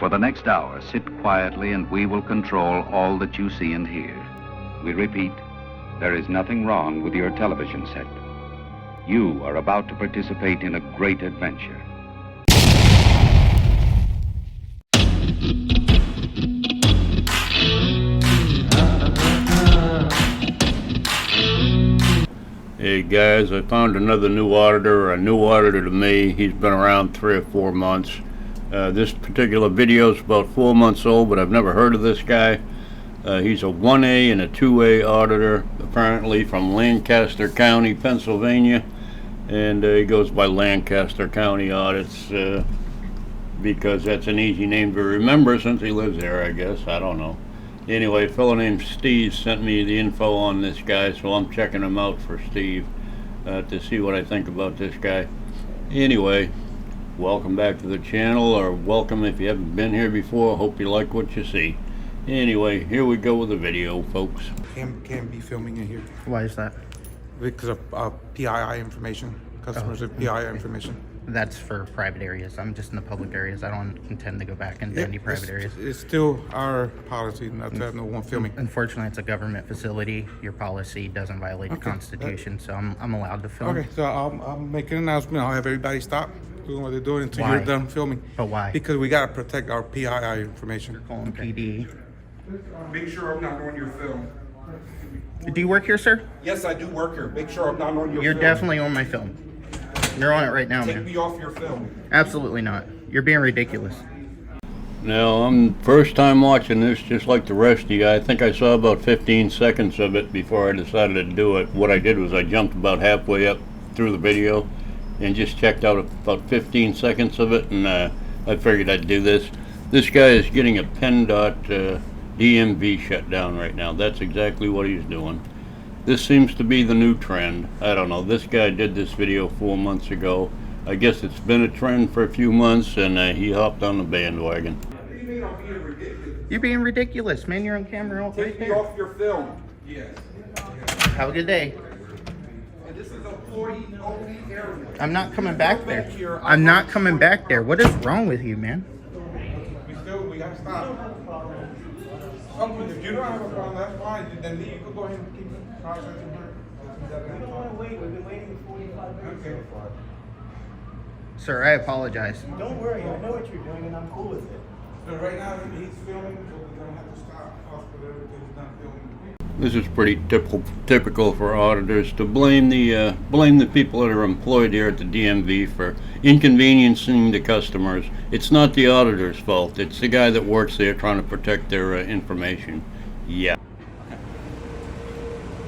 For the next hour, sit quietly and we will control all that you see and hear. We repeat, there is nothing wrong with your television set. You are about to participate in a great adventure. Hey guys, I found another new auditor, a new auditor to me. He's been around 3 or 4 months. This particular video is about 4 months old, but I've never heard of this guy. He's a 1A and a 2A auditor, apparently from Lancaster County, Pennsylvania. And he goes by Lancaster County Audits because that's an easy name to remember since he lives there, I guess. I don't know. Anyway, a fellow named Steve sent me the info on this guy, so I'm checking him out for Steve to see what I think about this guy. Anyway, welcome back to the channel, or welcome if you haven't been here before. Hope you like what you see. Anyway, here we go with the video, folks. Can't be filming in here Why is that? because of PII information. Customers have PII information. That's for private areas. I'm just in the public areas. I don't intend to go back into any private areas. It's still our policy not to have no one filming. Unfortunately, it's a government facility. Your policy doesn't violate the Constitution, so I'm allowed to film. Okay, so I'll make an announcement. I'll have everybody stop doing what they're doing until Why? you're done filming. But why? Because we gotta protect our PII information. Calling PD. Make sure I'm not on your film. Do you work here, sir? Yes, I do work here. Make sure I'm not on your You're film. definitely on my film. You're on it right now, Take man. me off your film. Absolutely not. You're being ridiculous. Now, I'm first time watching this, just like the rest of you. I think I saw about 15 seconds of it before I decided to do it. What I did was I jumped about halfway up through the video and just checked out about 15 seconds of it, and I figured I'd do this. This guy is getting a PennDOT DMV shut down right now. That's exactly what he's doing. This seems to be the new trend. I don't know. This guy did this video 4 months ago. I guess it's been a trend for a few months, and he hopped on the bandwagon. You're being ridiculous, man. You're on camera right Take me there. off your film. Yes. Have a good day. And this is a 40-only area. I'm not coming back there. I'm not coming back there. What is wrong with you, man? We gotta stop. If you don't have a problem, that's fine. Then you can go ahead and keep processing her. We don't want to wait. We've been waiting 45 minutes Okay. so far. Sir, I apologize. Don't worry. I know what you're doing, and I'm cool with it. So right now he's filming, so we're gonna have to stop hospital because he's not filming. This is pretty typical for auditors to blame the people that are employed here at the DMV for inconveniencing the customers. It's not the auditor's fault. It's the guy that works there trying to protect their information. Yeah.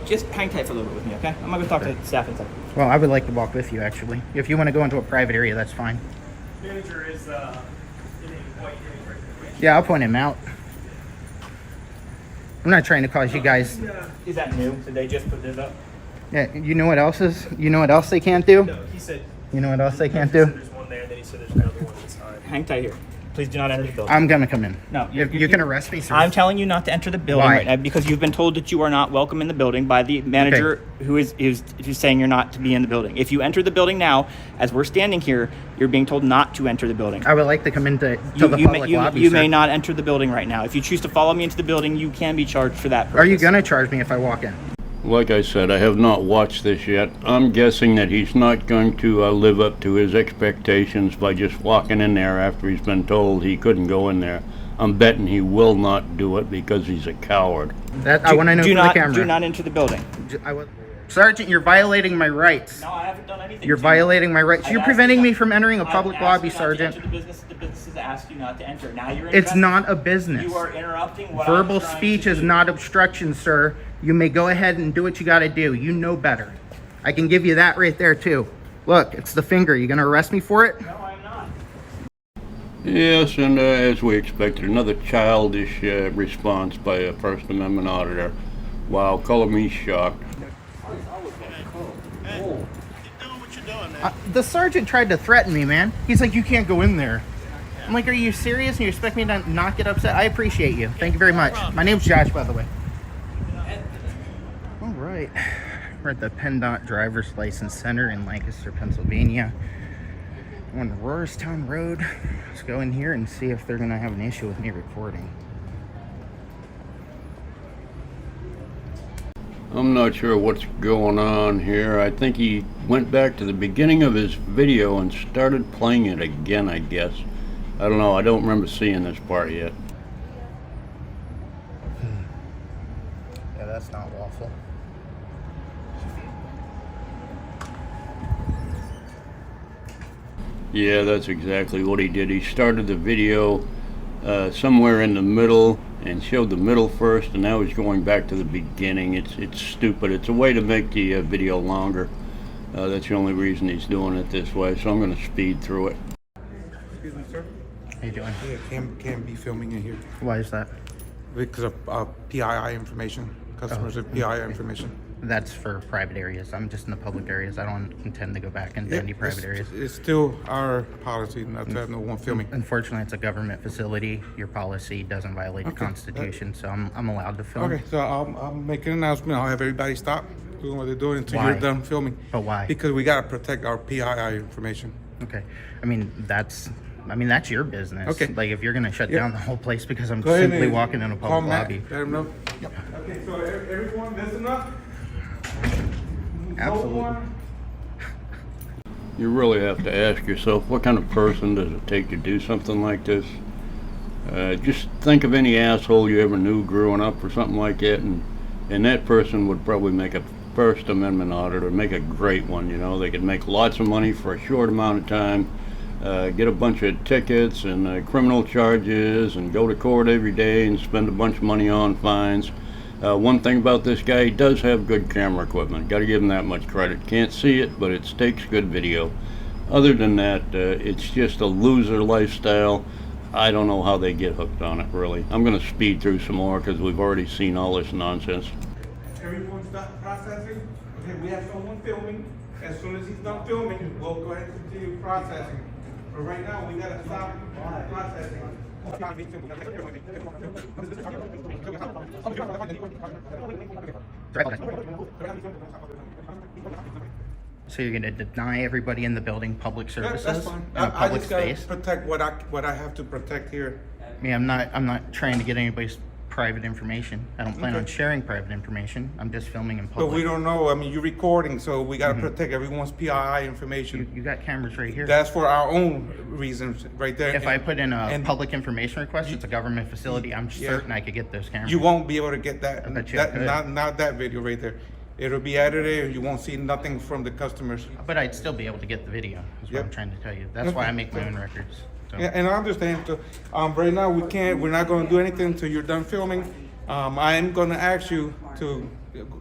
Just hang tight for a little bit with me, okay? I'm gonna go talk to staff inside. Well, I would like to walk with you, actually. If you want to go into a private area, that's fine. Manager is in a white Yeah, I'll point him out. I'm not trying to cause you guys... Is that new? Did they just put this up? Yeah, you know what else is? You know what else they can't do? No, he said You know what else they can't do? there's one there, then he said there's another one inside. Hang tight here. Please do not enter the building. I'm gonna come in. No, You can arrest me, sir. I'm telling you not to enter the building Why? right now because you've been told that you are not welcome in the building by the manager who's saying you're not to be in the building. If you enter the building now, as we're standing here, you're being told not to enter the building. I would like to come into the public lobby, You sir. may not enter the building right now. If you choose to follow me into the building, you can be charged for that purpose. Are you gonna charge me if I walk in? Like I said, I have not watched this yet. I'm guessing that he's not going to live up to his expectations by just walking in there after he's been told he couldn't go in there. I'm betting he will not do it because he's a coward. I want to know do for not, the camera. Do not enter the building. Sergeant, you're violating my rights. No, I haven't done anything. You're to violating my rights. I've You're asked preventing you me not- from entering a I've public asked lobby, you not to enter Sergeant. The business has asked you not to enter. Now you're It's not a business. You are interrupting what Verbal I'm trying speech to is do. not obstruction, sir. You may go ahead and do what you got to do. You know better. I can give you that right there, too. Look, it's the finger. You going to arrest me for it? No, I'm not. Yes, and as we expected, another childish response by a First Amendment auditor. Wow, color me shocked. The sergeant tried to threaten me, man. He's like, you can't go in there. I'm like, are you serious? And you expect me to not get upset? I appreciate you. Thank you very much. My name's Josh, by the way. All right. We're at the PennDOT Driver's License Center in Lancaster, Pennsylvania. on Roarstown Road. Let's go in here and see if they're gonna have an issue with me recording. I'm not sure what's going on here. I think he went back to the beginning of his video and started playing it again, I guess. I don't know. I don't remember seeing this part yet. Yeah, that's not lawful. Yeah, that's exactly what he did. He started the video somewhere in the middle and showed the middle first, and now he's going back to the beginning. It's stupid. It's a way to make the video longer. That's the only reason he's doing it this way, so I'm going to speed through it. Excuse me, sir. How you doing? Yeah, can't be filming in here Why is that? because of PII information. Customers have PII information. That's for private areas. I'm just in the public areas. I don't intend to go back into any private areas. It's still our policy not to have no one filming. Unfortunately, it's a government facility. Your policy doesn't violate the Constitution, so I'm allowed to film. Okay, so I'll make an announcement. I'll have everybody stop doing what they're doing until Why? you're done filming. But why? Because we gotta protect our PII information. Okay. I mean, that's your business. Okay. Like, if you're gonna shut Yeah. down the whole place because I'm Go ahead simply and walking in a call public Matt, lobby. let him know. Okay, so everyone listen up. Absolutely. No one You really have to ask yourself, what kind of person does it take to do something like this? Just think of any asshole you ever knew growing up or something like that, and that person would probably make a First Amendment auditor, make a great one, you know. They could make lots of money for a short amount of time, get a bunch of tickets and criminal charges and go to court every day and spend a bunch of money on fines. One thing about this guy, he does have good camera equipment. Got to give him that much credit. Can't see it, but it takes good video. Other than that, it's just a loser lifestyle. I don't know how they get hooked on it, really. I'm going to speed through some more because we've already seen all this nonsense. Everyone stop processing. Okay, we have someone filming. As soon as he's done filming, we'll go ahead and continue processing. But right now, we gotta stop processing. So you're gonna deny everybody in the building public services That's fine. in a I public just gotta space? protect what I have to protect here. I mean, I'm not trying to get anybody's private information. I don't plan on Okay. sharing private information. I'm just filming in But public. we don't know. I mean, you're recording, so we gotta protect everyone's PII information. You got cameras right here. That's for our own reasons, right there. If I put in a and public information request, it's a government facility. I'm Yeah. certain I could get those cameras. you won't be able to get that. I bet you I could. Not that video right there. It'll be added there. You won't see nothing from the customers. But I'd still be able to get the video. Is what Yep. I'm trying to tell you. That's why I make my own records. So. Yeah, and I understand. So, right now we're not going to do anything until you're done filming. I am going to ask you to,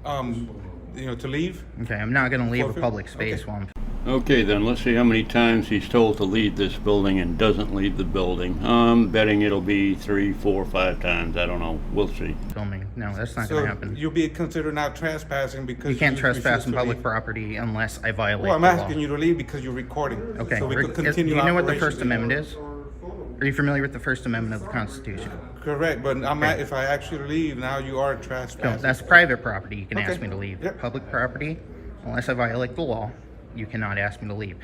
to leave. Okay, I'm not gonna leave a Forfeit? public space Okay. while I'm Okay, then let's see how many times he's told to leave this building and doesn't leave the building. I'm betting it'll be 3, 4, 5 times. I don't know. We'll see. filming. No, that's not So gonna happen. you'll be considered not trespassing because You can't trespass refuse in to public leave. property unless I violate Well, I'm the asking law. you to leave because you're recording. Okay. So we could Do continue. you know what the operations. First Amendment is? Are you familiar with the First Amendment of the Constitution? Correct, but if I ask you to leave, now you are No, trespassing. that's private property. You can Okay. ask me to leave. Yep. Public property, unless I violate the law, you cannot ask me to leave.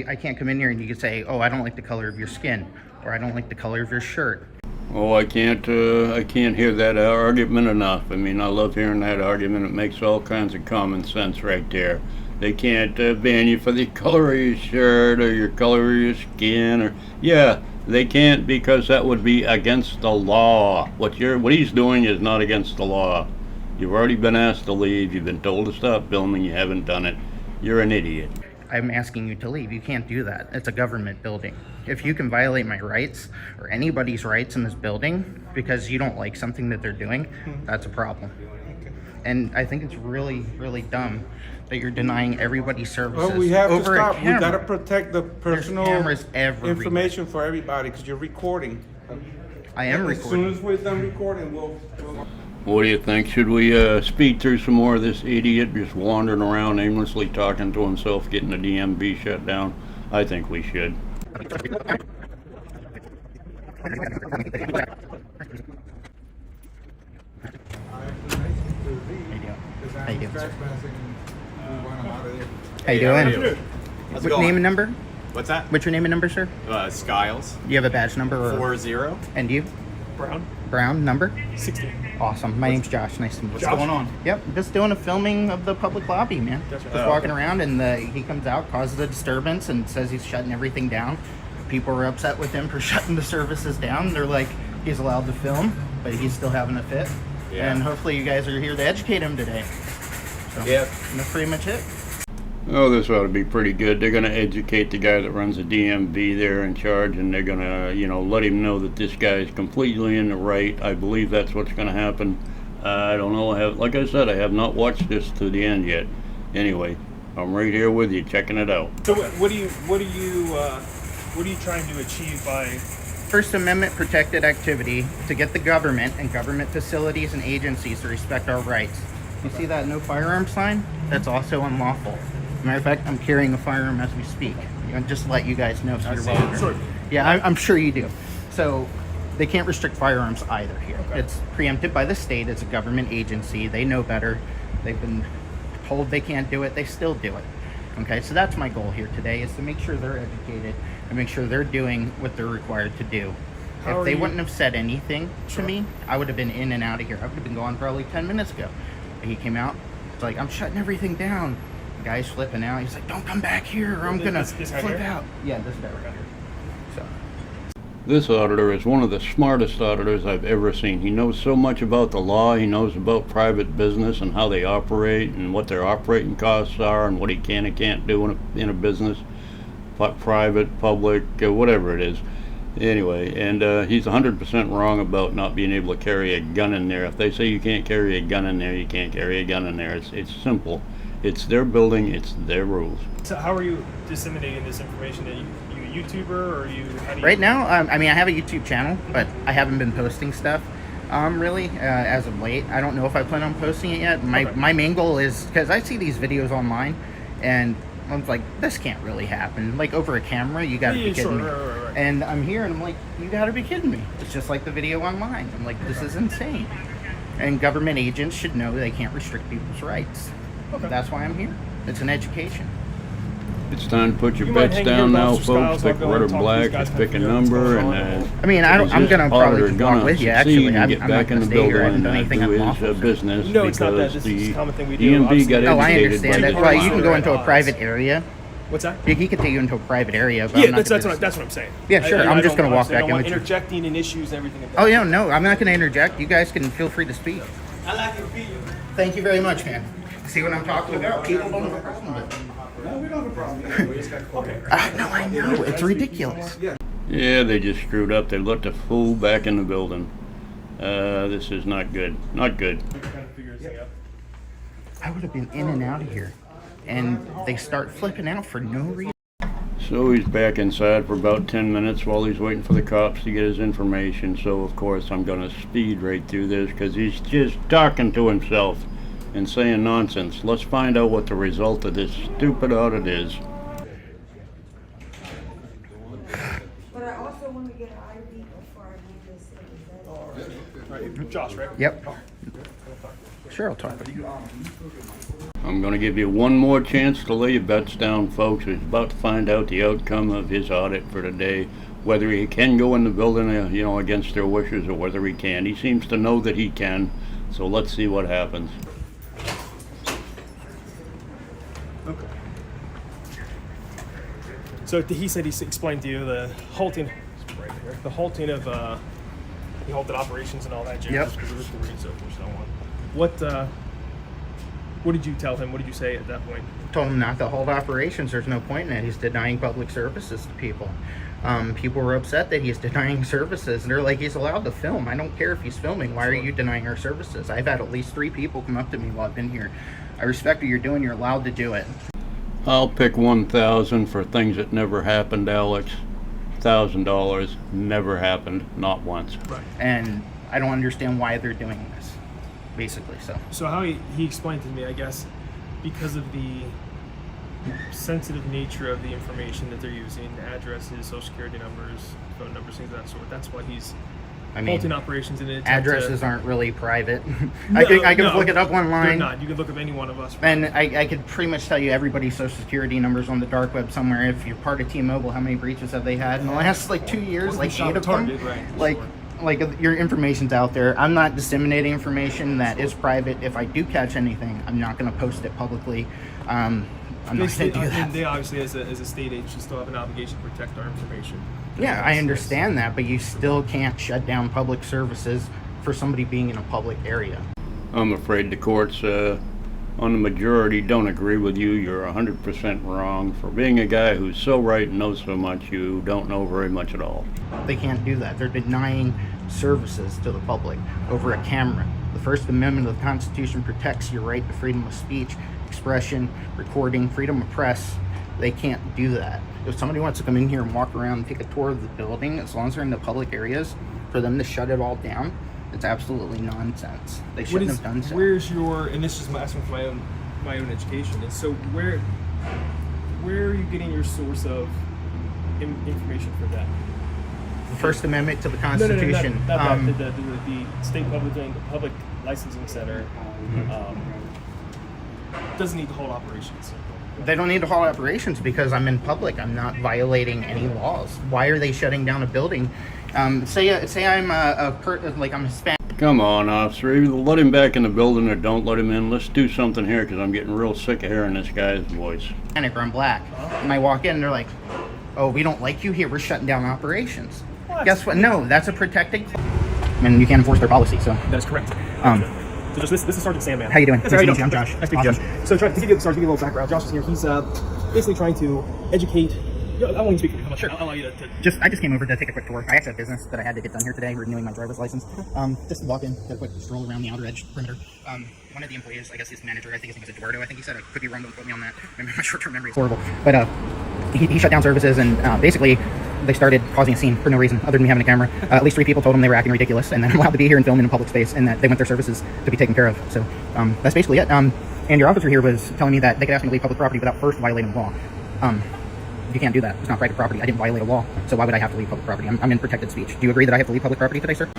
I can't come in here and you can say, "Oh, I don't like the color of your skin," or "I don't like the color of your shirt." Oh, I can't hear that argument enough. I mean, I love hearing that argument. It makes all kinds of common sense right there. They can't ban you for the color of your shirt or your color of your skin, or yeah, they can't because that would be against the law. What he's doing is not against the law. You've already been asked to leave. You've been told to stop filming. You haven't done it. You're an idiot. I'm asking you to leave. You can't do that. It's a government building. If you can violate my rights or anybody's rights in this building because you don't like something that they're doing, that's a problem. And I think it's really, really dumb that you're denying everybody services Well, we have to over stop. a We camera. got to protect the personal cameras everywhere. information for everybody because you're recording. I am As soon recording. as we're done recording, we'll What do you think? Should we speed through some more of this idiot just wandering around aimlessly talking to himself, getting the DMV shut down? I think we should. How you doing, sir? We want them out of there. How you doing? What name and number? What's that? What's your name and number, sir? Skiles. Do you have a badge number? Or... 40. And you? Brown. Brown, number? 60. Awesome. My name's Josh. Nice to meet you. What's going on? Yep, just doing a filming of the public lobby, man. That's right. Just walking around, and he comes out, causes a disturbance, and says he's shutting everything down. People are upset with him for shutting the services down. They're like, he's allowed to film, but he's still having a fit. Yeah. And hopefully you guys are here to educate him today. So, Yep. that's pretty much it. Oh, this ought to be pretty good. They're going to educate the guy that runs the DMV there in charge, and they're going to, let him know that this guy is completely in the right. I believe that's what's going to happen. I don't know. Like I said, I have not watched this to the end yet. Anyway, I'm right here with you, checking it out. So what are you trying to achieve by? First Amendment protected activity to get the government and government facilities and agencies to respect our rights. You see that no firearm sign? That's also unlawful. Matter of fact, I'm carrying a firearm as we speak. Just to let you guys know, so you're well aware. Yeah, I'm sure you do. So they can't restrict firearms either here. Okay. It's preempted by the state. It's a government agency. They know better. They've been told they can't do it. They still do it. Okay, so that's my goal here today, is to make sure they're educated and make sure they're doing what they're required to do. If they wouldn't have said anything to me, I would have been in and out of here. I would have been gone probably 10 minutes ago. He came out, it's like, I'm shutting everything down. The guy's flipping out. He's like, don't come back here or I'm gonna flip out. Yeah, this guy right here. So. This auditor is one of the smartest auditors I've ever seen. He knows so much about the law. He knows about private business and how they operate and what their operating costs are and what he can and can't do in a business, private, public, whatever it is. Anyway, and he's 100% wrong about not being able to carry a gun in there. If they say you can't carry a gun in there, you can't carry a gun in there. It's simple. It's their building. It's their rules. So how are you disseminating this information? Are you a YouTuber or are you? Right now, I mean, I have a YouTube channel, but I haven't been posting stuff. Really, as of late. I don't know if I plan on posting it yet. My main goal is, because I see these videos online, and I'm like, this can't really happen. Like, over a camera, you gotta be kidding me. Right. And I'm here, and I'm like, you gotta be kidding me. It's just like the video online. I'm like, this is insane. And government agents should know they can't restrict people's rights. Okay. That's why I'm here. It's an education. It's time to put your bets down now, folks. Pick red or black, just pick a number, and I mean, I'm gonna probably walk with you. Actually, I'm get not back in gonna the stay here. I building haven't done anything and do unlawful. his business No, it's not that. because This is the a common thing we do. DMV got Oh, I educated understand. by That's the why you can law. go into a private area. What's that? He can take you into a private area. But Yeah, I'm not that's gonna what I'm saying. Yeah, sure. I'm just gonna walk back in I with don't you. want interjecting in issues and everything. Like that. Oh yeah, no, I'm not gonna interject. You guys can feel free to speak. I like your video. Thank you very much, man. See what I'm talking about? People don't have a problem with it. No, we don't have a problem. No, I know. It's ridiculous. Yeah, they just screwed up. They let the fool back in the building. This is not good. Not good. I would have been in and out of here. And they start flipping out for no reason. So he's back inside for about 10 minutes while he's waiting for the cops to get his information. So, of course, I'm going to speed right through this because he's just talking to himself and saying nonsense. Let's find out what the result of this stupid audit is. But I also want to get an ID before I leave this. Right, Josh, right? Yep. Sure, I'll talk with you. I'm going to give you one more chance to lay your bets down, folks. He's about to find out the outcome of his audit for today, whether he can go in the building, against their wishes, or whether he can. He seems to know that he can, so let's see what happens. Okay. So he said he explained to you the halting, right here, the halting of he halted operations and all that jazz. Yep. Because of the research and so on. What did you tell him? What did you say at that point? Told him not to hold operations. There's no point in it. He's denying public services to people. People were upset that he's denying services, and they're like, he's allowed to film. I don't care if he's filming. Why are you denying our services? I've had at least 3 people come up to me while I've been here. I respect what you're doing. You're allowed to do it. I'll pick 1,000 for things that never happened, Alex. $1,000 never happened, not once. Right. And I don't understand why they're doing this, basically. So how he explained to me, I guess, because of the sensitive nature of the information that they're using, addresses, social security numbers, phone numbers, things of that sort. That's why he's I mean, halting operations in an attempt addresses to, aren't really private. No, I can no, look it up They're online. not. You can look up any one of us. And I could pretty much tell you everybody's social security numbers on the dark web somewhere. If you're part of T-Mobile, how many breaches have they had in the last like 2 years? Well, Like shot 8 of Target, them. right, Like, sure. like your information's out there. I'm not disseminating information that is private. If I do catch anything, I'm not going to post it publicly. I'm not going to do that. They obviously, as a state agency, still have an obligation to protect our information. Yeah, I understand that, but you still can't shut down public services for somebody being in a public area. I'm afraid the courts, on the majority, don't agree with you. You're 100% wrong. For being a guy who's so right and knows so much, you don't know very much at all. They can't do that. They're denying services to the public over a camera. The First Amendment of the Constitution protects your right to freedom of speech, expression, recording, freedom of press. They can't do that. If somebody wants to come in here and walk around and take a tour of the building, as long as they're in the public areas, for them to shut it all down, it's absolutely nonsense. They shouldn't have done so. Where's your? And this is asking for my own education. And so where are you getting your source of information for that? The First Amendment to the No, Constitution. not that. The state public licensing center doesn't need to hold operations. They don't need to halt operations because I'm in public. I'm not violating any laws. Why are they shutting down a building? Say I'm I'm Hispanic. Come on, officer. Either let him back in the building or don't let him in. Let's do something here because I'm getting real sick of hearing this guy's voice. Or I'm black. And I walk in and they're like, oh, we don't like you here. We're shutting down operations. What? Guess what? No, that's a protected class. And you can't enforce their policy, so. That is correct. So this is Sergeant Sandman. How you doing? That's how you Nice to doing. meet you. I'm Josh. Nice to meet you, Awesome. Josh. So to give you a little background, Josh is here. He's basically trying to educate. I want you to speak for you. How much? Sure. I'll allow you to. I just came over to take a quick tour. I actually have business that I had to get done here today, renewing my driver's license. Just walk in, get a quick stroll around the outer edge perimeter. One of the employees, I guess his manager, I think his name is Eduardo, I think he said, I could be wrong, don't quote me on that. Maybe my short-term memory is horrible. But he shut down services and basically they started causing a scene for no reason other than me having a camera. At least 3 people told him they were acting ridiculous and that I'm allowed to be here and film in a public space and that they want their services to be taken care of. So that's basically it. And your officer here was telling me that they could ask me to leave public property without first violating the law. You can't do that. It's not private property. I didn't violate a law, so why would I have to leave public property? I'm in protected speech. Do you agree that I have to leave public property today, sir?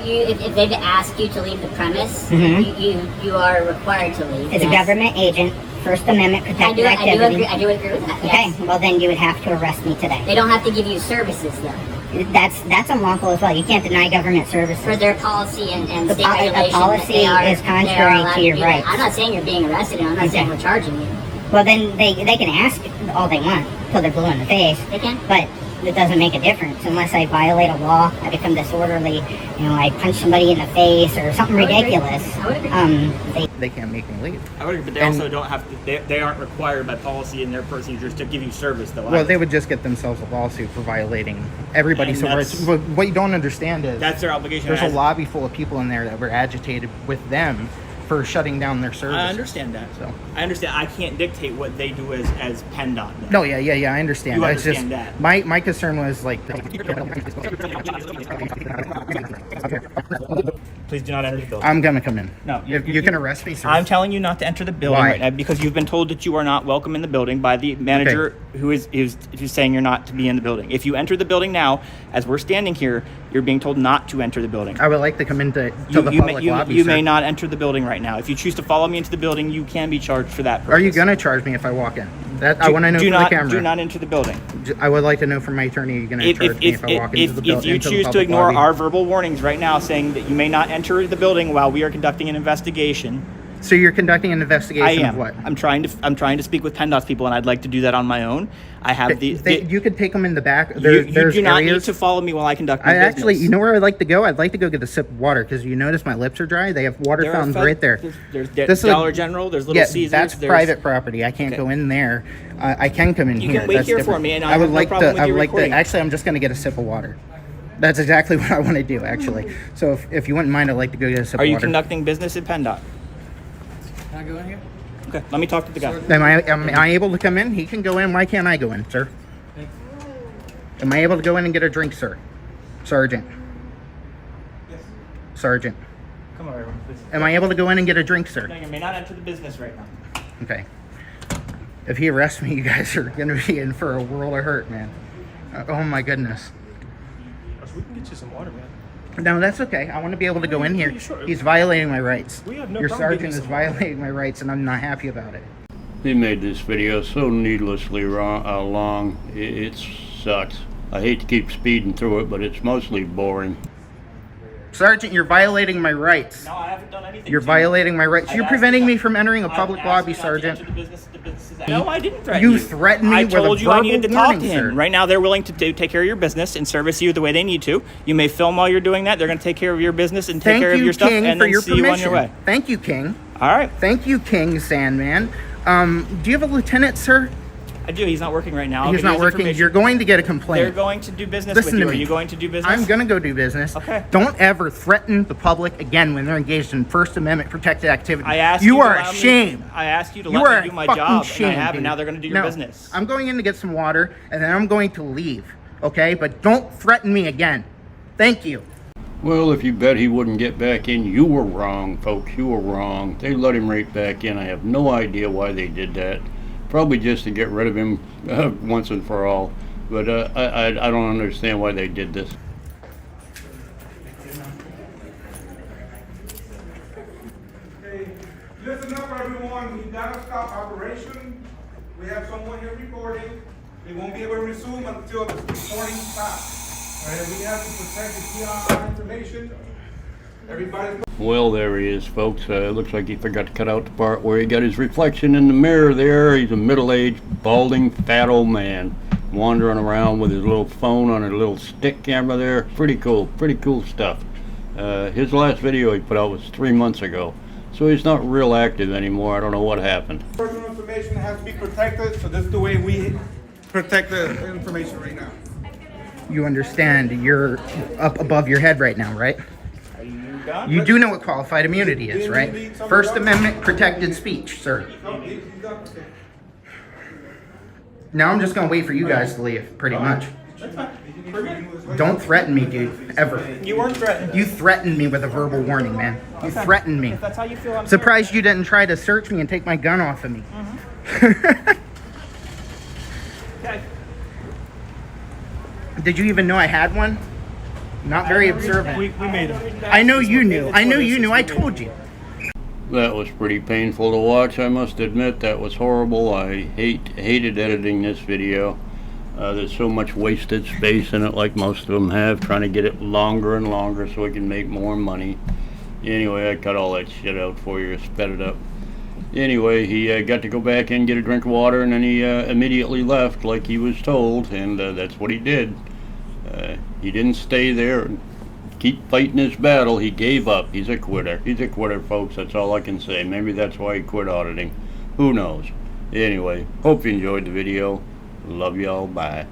If they've asked you to leave the premise, you are required to leave. As a government agent, First Amendment protected activity. I do agree with that. Okay, Yes. well then you would have to arrest me today. They don't have to give you services though. That's unlawful as well. You can't deny government services. For their policy and The state po- the regulation. policy they are, is contrary they are allowed to your do that. rights. I'm not saying you're being arrested. I'm not saying we're charging you. Well then they can ask all they want till they're blue in the face. They can. But it doesn't make a difference unless I violate a law, I become disorderly, I punch somebody in the face or something I would agree. ridiculous. I would agree. They can't make me leave. I would agree, but they also don't have to. They aren't required by policy and their procedures to give you service, though. Well, they would just get themselves a lawsuit for violating everybody's And rights. But what you don't understand is That's their obligation. there's a as- lobby full of people in there that were agitated with them for shutting down their services. I understand that. So. I understand. I can't dictate what they do as PennDOT. though. No, yeah, I understand. You It's understand just, that. My concern was like. Please do not enter the building. I'm gonna come in. No, you can arrest me, sir. I'm telling you not to enter the building Why? right now because you've been told that you are not welcome in the building by the manager who's saying you're not to be in the building. If you enter the building now, as we're standing here, you're being told not to enter the building. I would like to come into the public lobby, you sir. may not enter the building right now. If you choose to follow me into the building, you can be charged for that purpose. Are you gonna charge me if I walk in? I want to know for the camera. Do not enter the building. I would like to know from my attorney. Are you gonna charge me if I walk into the building? If you choose to ignore our verbal warnings right now saying that you may not enter the building while we are conducting an investigation. So you're conducting an investigation I am. of what? I'm trying to speak with PennDOT's people, and I'd like to do that on my own. I have you could take them in the back. you There's do not areas. need to follow me while I conduct my I business. actually, you know where I'd like to go? I'd like to go get a sip of water because you notice my lips are dry. They have water There are fountains fed- right there. There's This is Dollar General. There's Little yeah, Caesars. that's there's, private property. I can't Okay. go in there. I can come in You here. can wait That's here for different. me, and I would have no like problem to. with I you would like to. recording. Actually, I'm just going to get a sip of water. That's exactly what I want to do. Actually, so if you wouldn't mind, I'd like to go get a sip Are of you water. conducting business at PennDOT? Can I go in here? Okay, let me talk to the guy. Am I able to come in? He can go in. Why can't I go in, sir? Am I able to go in and get a drink, sir? Sergeant. Sergeant. Come on, everyone, please. Am I able to go in and get a drink, sir? No, you may not enter the business right now. Okay. If he arrests me, you guys are going to be in for a world of hurt, man. Oh my goodness. We can get you some water, man. No, that's okay. I want to be able to go in here. Sure. He's violating my rights. We have no Your problem sergeant getting is this. violating my rights, and I'm not happy about it. He made this video so needlessly long. It sucks. I hate to keep speeding through it, but it's mostly boring. Sergeant, you're violating my rights. No, I haven't done anything. You're to violating my rights. I've You're asked preventing you me not- from entering a I've public asked lobby, you not to Sergeant. enter the business. No, I didn't threaten You you. threatened me I with told a you I verbal needed to talk warning, to him. sir. Right now, they're willing to take care of your business and service you the way they need to. You may film while you're doing that. They're going to take care of your business and take Thank care of you, your stuff, King, and for then your see you on your way. permission. Thank you, King. All right. Thank you, King Sandman. Do you have a lieutenant, sir? I do. He's not working right now. I'll He's give you not his working. information. You're going to get a They're complaint. going to do business Listen with you. to Are me. you going to do business? I'm going to go do business. Okay. Don't ever threaten the public again when they're engaged in First Amendment protected activity. I asked you you to are allow a me- shame. I asked you to You let are me do a my fucking job, shame, and I have, dude. and now they're going to do your No, business. I'm going in to get some water, and then I'm going to leave. Okay? But don't threaten me again. Thank you. Well, if you bet he wouldn't get back in, you were wrong, folks. You were wrong. They let him right back in. I have no idea why they did that. Probably just to get rid of him once and for all. But I don't understand why they did this. Okay, listen up, everyone. We gotta stop operation. We have someone here recording. We won't be able to resume until the recording stops. All right, we have to protect the PI information. Everybody. Well, there he is, folks. Looks like he forgot to cut out the part where he got his reflection in the mirror there. He's a middle-aged, balding, fat old man wandering around with his little phone on a little stick camera there. Pretty cool stuff. His last video he put out was 3 months ago, so he's not real active anymore. I don't know what happened. Personal information has to be protected, so this is the way we protect the information right now. You understand you're up above your head right now, right? Are you done? You do know what qualified immunity is, right? First Amendment protected speech, sir. No, he's done. Okay. Now I'm just gonna wait for you guys to leave, pretty much. That's fine. We're good. Don't threaten me, dude, ever. You weren't threatened. You threatened me with a verbal warning, man. You Okay. threatened me. If that's how you feel, I'm Surprised you didn't try to search me and take my gun off of me. Okay. Did you even know I had one? Not very observant. We made him. I know you knew. I know you knew. I told you. That was pretty painful to watch, I must admit. That was horrible. I hated editing this video. There's so much wasted space in it, like most of them have, trying to get it longer and longer so I can make more money. Anyway, I cut all that shit out for you, sped it up. Anyway, he got to go back in, get a drink of water, and then he immediately left like he was told, and that's what he did. He didn't stay there and keep fighting his battle. He gave up. He's a quitter. He's a quitter, folks. That's all I can say. Maybe that's why he quit auditing. Who knows? Anyway, hope you enjoyed the video. Love y'all. Bye.